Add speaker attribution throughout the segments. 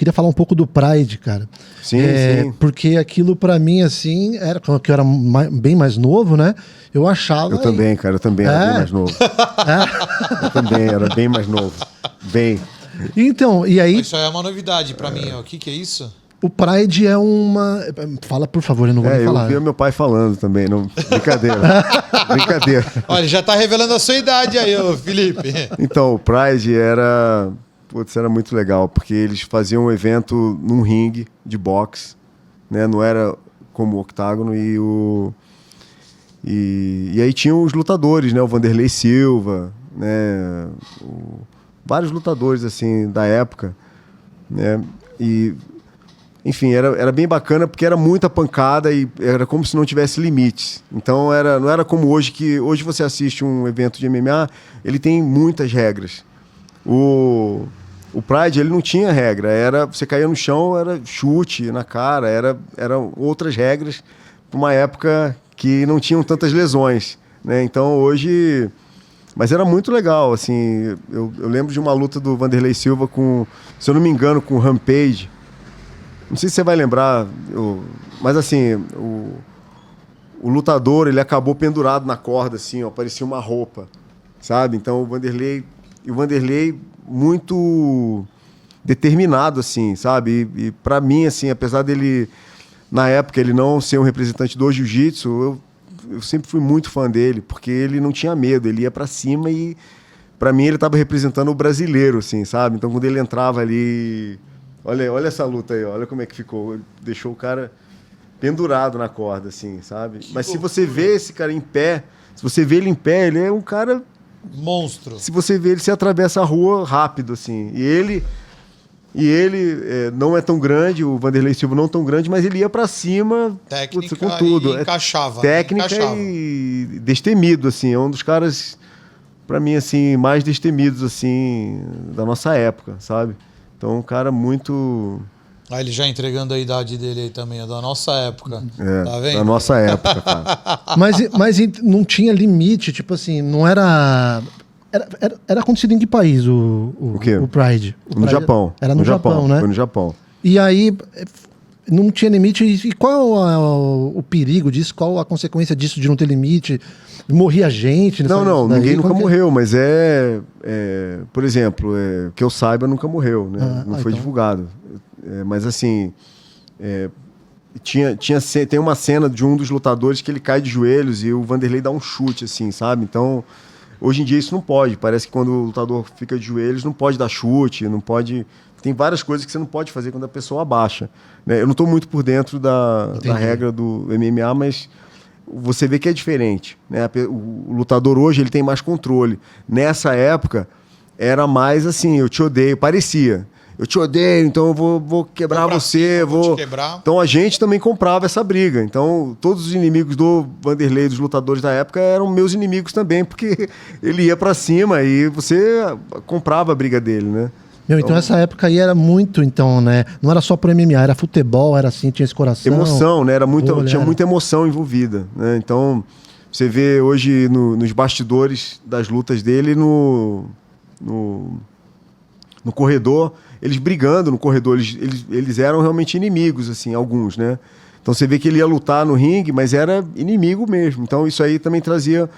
Speaker 1: queria falar um pouco do Pride, cara.
Speaker 2: Sim, sim.
Speaker 1: Porque aquilo pra mim, assim, era quando eu era bem mais novo, né? Eu achava...
Speaker 2: Eu também, cara, eu também era bem mais novo. Eu também era bem mais novo. Bem.
Speaker 1: Então, e aí...
Speaker 3: Isso aí é uma novidade pra mim, ó. O que é isso?
Speaker 1: O Pride é uma... Fala, por favor, eu não vou nem falar.
Speaker 2: Eu vi meu pai falando também. Não... Brincadeira. Brincadeira.
Speaker 3: Olha, já tá revelando a sua idade aí, ô Felipe.
Speaker 2: Então, o Pride era... Putz, era muito legal, porque eles faziam um evento num ringue de boxe, né? Não era como o octágono e aí tinham os lutadores, né? O Vanderlei Silva, né? Vários lutadores, assim, da época, né? E, enfim, era bem bacana porque era muita pancada e era como se não tivesse limites. Então, não era como hoje, que hoje você assiste um evento de MMA, ele tem muitas regras. O Pride, ele não tinha regra, você caía no chão, era chute na cara, eram outras regras para uma época que não tinham tantas lesões, né? Então hoje... Mas era muito legal, assim, eu lembro de uma luta do Vanderlei Silva com, se eu não me engano, com o Rampage. Não sei se você vai lembrar, mas assim, o lutador, ele acabou pendurado na corda, assim, ó, parecia uma roupa, sabe? Então o Vanderlei muito determinado, assim, sabe? E para mim, assim, apesar dele, na época, ele não ser um representante do jiu-jitsu, eu sempre fui muito fã dele, porque ele não tinha medo, ele ia para cima e, para mim, ele estava representando o brasileiro, assim, sabe? Então, quando ele entrava ali... Olha essa luta aí, olha como é que ficou. Ele deixou o cara pendurado na corda, assim, sabe? Mas se você vê esse cara em pé, se você vê ele em pé, ele é um cara...
Speaker 3: Monstro.
Speaker 2: Se você vê, ele se atravessa a rua rápido, assim. E ele não é tão grande, o Vanderlei Silva não tão grande, mas ele ia pra cima
Speaker 3: Técnica
Speaker 2: com tudo.
Speaker 3: E encaixava.
Speaker 2: Técnica e destemido, assim. É um dos caras, pra mim, assim, mais destemidos, assim, da nossa época, sabe? Então, um cara muito...
Speaker 3: Ah, ele já entregando a idade dele aí também, é da nossa época. Tá vendo?
Speaker 2: Da nossa época, cara.
Speaker 1: Mas não tinha limite, tipo assim, não era... Era acontecido em que país o
Speaker 2: quê?
Speaker 1: O Pride?
Speaker 2: No Japão.
Speaker 1: Era no Japão, né?
Speaker 2: Foi no Japão.
Speaker 1: E aí, não tinha limite. E qual o perigo disso? Qual a consequência disso de não ter limite? Morria gente?
Speaker 2: Não, ninguém nunca morreu, mas por exemplo, que eu saiba, nunca morreu, né? Não foi
Speaker 1: então.
Speaker 2: divulgado. Mas assim, tem uma cena de um dos lutadores que ele cai de joelhos e o Vanderlei dá um chute, assim, sabe? Então, hoje em dia isso não pode. Parece que quando o lutador fica de joelhos, não pode dar chute, não pode... Tem várias coisas que você não pode fazer quando a pessoa abaixa, né? Eu não estou muito por dentro da regra do MMA, mas você vê que é diferente, né? O lutador hoje, ele tem mais controle. Nessa época, era mais assim, eu te odeio, parecia. Eu te odeio, então eu vou quebrar você.
Speaker 3: Vou te quebrar.
Speaker 2: Então a gente também comprava essa briga. Então todos os inimigos do Vanderlei, dos lutadores da época, eram meus inimigos também, porque ele ia pra cima e você comprava a briga dele, né?
Speaker 1: Então essa época aí era muito, então, né? Não era só pro MMA, era futebol, era assim, tinha esse coração.
Speaker 2: Emoção, né? Tinha muita emoção envolvida, né? Então você vê hoje nos bastidores das lutas dele, no corredor, eles brigando no corredor, eles eram realmente inimigos, assim, alguns, né? Então você vê que ele ia lutar no ringue, mas era inimigo mesmo. Então isso aí também trazia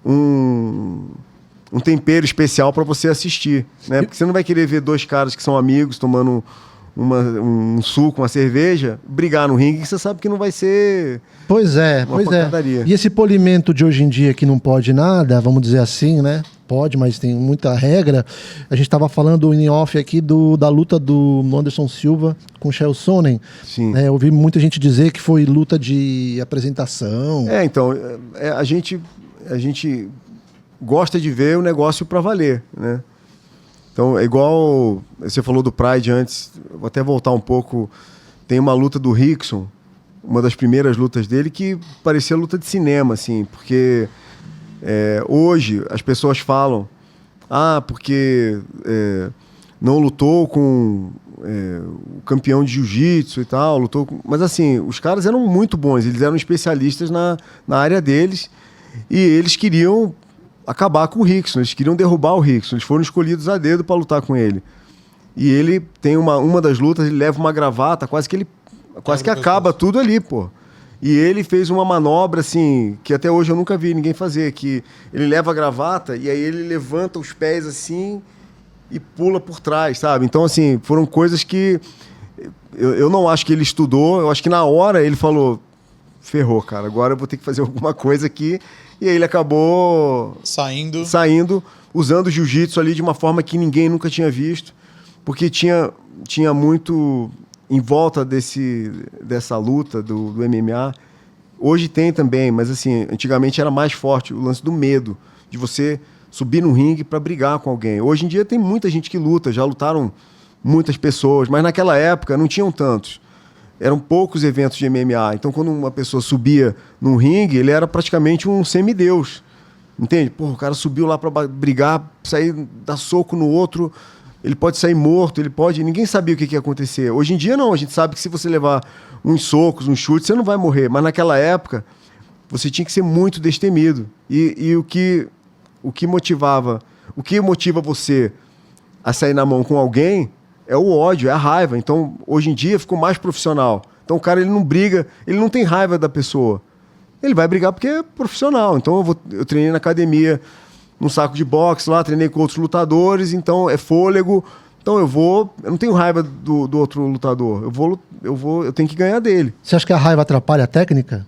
Speaker 2: um tempero especial para você assistir, né? Porque você não vai querer ver dois caras que são amigos tomando um suco, uma cerveja, brigar no ringue, que você sabe que não vai ser...
Speaker 1: Pois é. E esse polimento de hoje em dia que não pode nada, vamos dizer assim, né? Pode, mas tem muita regra. A gente estava falando em off aqui da luta do Anderson Silva com o Chael Sonnen.
Speaker 2: Sim.
Speaker 1: Eu ouvi muita gente dizer que foi luta de apresentação.
Speaker 2: Então, a gente gosta de ver o negócio para valer, né? Então, é igual você falou do Pride antes, vou até voltar um pouco. Tem uma luta do Rickson, uma das primeiras lutas dele, que parecia luta de cinema, assim, porque hoje as pessoas falam, porque não lutou com o campeão de jiu-jitsu e tal, mas assim, os caras eram muito bons, eles eram especialistas na área deles e eles queriam acabar com o Rickson, eles queriam derrubar o Rickson, eles foram escolhidos a dedo para lutar com ele. E ele tem uma das lutas, ele leva uma gravata, quase que acaba tudo ali, pô. E ele fez uma manobra, assim, que até hoje eu nunca vi ninguém fazer, que ele leva a gravata e aí ele levanta os pés assim e pula por trás, sabe? Então, assim, foram coisas que eu não acho que ele estudou, eu acho que na hora ele falou, ferrou, cara, agora eu vou ter que fazer alguma coisa aqui. E aí ele acabou saindo usando o jiu-jitsu ali de uma forma que ninguém nunca tinha visto, porque tinha muito em volta dessa luta do MMA. Hoje tem também, mas assim, antigamente era mais forte o lance do medo, de você subir no ringue para brigar com alguém. Hoje em dia tem muita gente que luta, já lutaram muitas pessoas, mas naquela época não tinham tantos. Eram poucos eventos de MMA. Então, quando uma pessoa subia num ringue, ele era praticamente um semideus. Entende? Pô, o cara subiu lá para brigar, sair, dar soco no outro, ele pode sair morto, ele pode... Ninguém sabia o que ia acontecer. Hoje em dia, não. A gente sabe que se você levar uns socos, uns chutes, você não vai morrer. Mas naquela época, você tinha que ser muito destemido. E o que motiva você a sair na mão com alguém é o ódio, é a raiva. Então, hoje em dia, ficou mais profissional. Então, o cara, ele não briga, ele não tem raiva da pessoa. Ele vai brigar porque é profissional. Então, eu treinei na academia, num saco de boxe lá, treinei com outros lutadores, então é fôlego. Então, eu não tenho raiva do outro lutador. Eu tenho que ganhar dele.
Speaker 1: Você acha que a raiva atrapalha a técnica?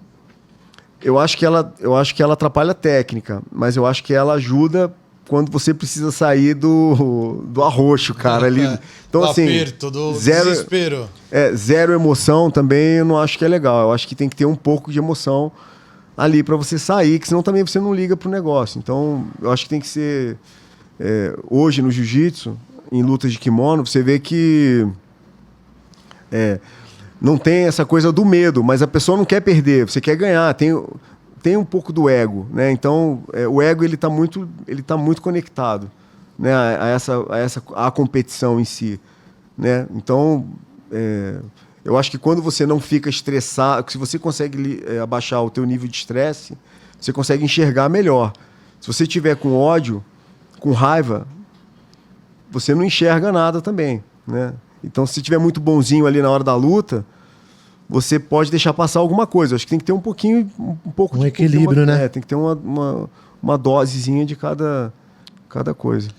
Speaker 2: Eu acho que ela atrapalha a técnica, mas eu acho que ela ajuda quando você precisa sair do arroxo, cara. Ali. Então,
Speaker 3: do
Speaker 2: assim,
Speaker 3: aperto, do desespero.
Speaker 2: Zero emoção também eu não acho que é legal. Eu acho que tem que ter um pouco de emoção ali para você sair, que senão também você não liga pro negócio. Então, eu acho que tem que ser... hoje, no jiu-jitsu, em lutas de kimono, você vê que... não tem essa coisa do medo, mas a pessoa não quer perder, você quer ganhar, tem um pouco do ego, né? Então, o ego ele tá muito conectado, né? A competição em si, né? Então, eu acho que quando você não fica estressado, se você consegue abaixar o teu nível de estresse, você consegue enxergar melhor. Se você tiver com ódio, com raiva, você não enxerga nada também, né? Então, se tiver muito bonzinho ali na hora da luta, você pode deixar passar alguma coisa. Acho que tem que ter um pouco
Speaker 1: de equilíbrio, né?
Speaker 2: Tem que ter uma dosezinha de cada coisa.